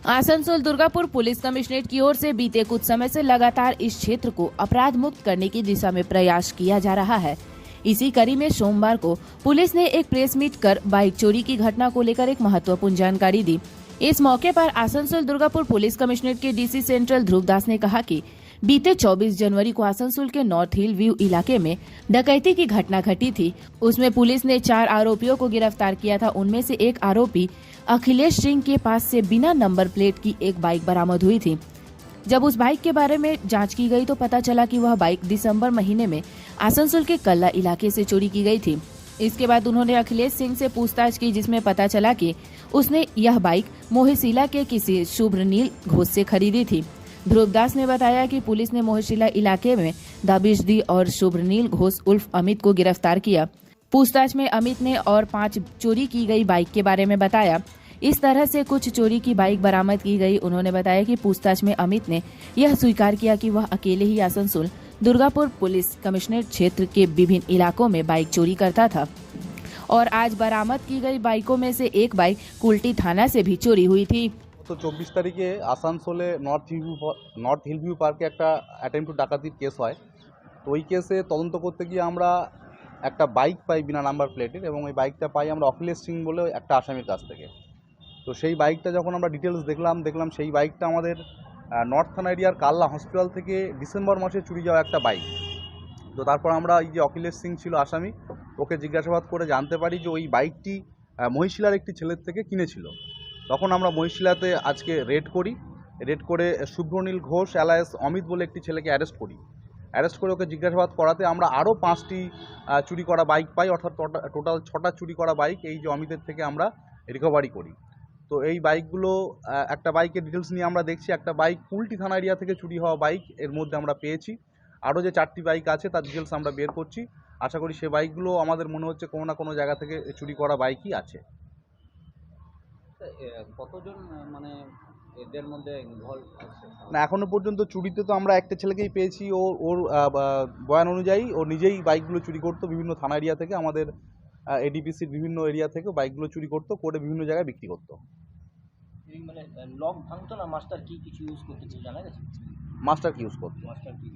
Asansol Durgapur police commissionerate की ओर से बीते कुछ समय से लगातार इस क्षेत्र को अपराध मुक्त करने की दिशा में प्रयास किया जा रहा है। इसी कड़ी में सोमवार को पुलिस ने एक प्रेस मीट कर बाइक चोरी की घटना को लेकर एक महत्वपूर्ण जानकारी दी। इस मौके पर आसनसोल दुर्गापुर पुलिस कमिश्नरेट के डीसी सेंट्रल ध्रुव दास ने कहा कि बीते 24 जनवरी को आसनसोल के नॉर्थ हिल व्यू इलाके में डकैती की घटना घटी थी। उसमें पुलिस ने 4 आरोपियों को गिरफ्तार किया था। उनमें से एक आरोपी अखिलेश सिंह के पास से बिना नंबर प्लेट की एक बाइक बरामद हुई थी। जब उस बाइक के बारे में जांच की गई तो पता चला कि वह बाइक दिसंबर महीने में आसनसोल के कल्ला इलाके से चोरी की गई थी। इसके बाद उन्होंने अखिलेश सिंह से पूछताछ की, जिसमें पता चला कि उसने यह बाइक मोहिशिला के किसी शुभ्रनील घोष से खरीदी थी। ध्रुवदास ने बताया कि पुलिस ने मोहिशिला इलाके में दबिश दी और शुभ्रनील घोष उर्फ अमित को गिरफ्तार किया। पूछताछ में अमित ने और 5 चोरी की गई बाइक के बारे में बताया। इस तरह से कुछ चोरी की बाइक बरामद की गई। उन्होंने बताया कि पूछताछ में अमित ने यह स्वीकार किया कि वह अकेले ही आसनसोल दुर्गापुर पुलिस कमिश्नरेट क्षेत्र के विभिन्न इलाकों में बाइक चोरी करता था और आज बरामद की गई बाइकों में से एक बाइक कुल्टी थाना से भी चोरी हुई थी। तो 24 তারিখে আসানসোলে নর্থ হিল ভিউ পার্কে একটা অ্যাটেম্প টু ডাকাতির কেস হয়। তো ওই কেসে তদন্ত করতে গিয়ে আমরা একটা বাইক পাই বিনা নাম্বার প্লেটের, এবং ওই বাইকটা পাই আমরা অখিলেশ সিং বলে একটা আসামির কাছ থেকে। তো সেই বাইকটা যখন আমরা ডিটেলস দেখলাম সেই বাইকটা আমাদের নর্থ থানা এরিয়ার কাল্লা হসপিটাল থেকে ডিসেম্বর মাসে চুরি যাওয়া একটা বাইক। তো তারপর আমরা এই যে অখিলেশ সিং ছিল আসামি, ওকে জিজ্ঞাসাবাদ করে জানতে পারি যে ওই বাইকটি মহিশিলার একটি ছেলের থেকে কিনেছিল। তখন আমরা মহিশিলাতে আজকে রেড করে শুভ্রনীল ঘোষ অ্যালায়েস অমিত বলে একটি ছেলেকে অ্যারেস্ট করে ওকে জিজ্ঞাসাবাদ করাতে আমরা আরও 5টি চুরি করা বাইক পাই, অর্থাৎ টোটাল 6টা চুরি করা বাইক এই যে অমিতের থেকে আমরা রিকভারি করি। তো এই বাইকগুলো একটা বাইকের ডিটেলস নিয়ে আমরা দেখছি, একটা বাইক কুলটি থানা এরিয়া থেকে চুরি হওয়া বাইক এর মধ্যে আমরা পেয়েছি। আরও যে 4টি বাইক আছে তার ডিটেলস আমরা বের করছি। আশা করি সে বাইকগুলো আমাদের মনে হচ্ছে কোনো না কোনো জায়গা থেকে চুরি করা বাইকই আছে। কতজন মানে এদের মধ্যে ইনভলভ আছে না, এখনো পর্যন্ত চুরিতে তো আমরা একটা ছেলেকেই পেয়েছি। ওর বয়ান অনুযায়ী ও নিজেই বাইকগুলো চুরি করতো বিভিন্ন থানা এরিয়া থেকে, আমাদের এডিপিসির বিভিন্ন এরিয়া থেকে বাইকগুলো চুরি করতো, করে বিভিন্ন জায়গায় বিক্রি করতো। মানে লক ভাঙতো না, মাস্টার কি কিছু ইউজ করতে জানা গেছে? মাস্টার কি ইউজ করতো? মাস্টার কি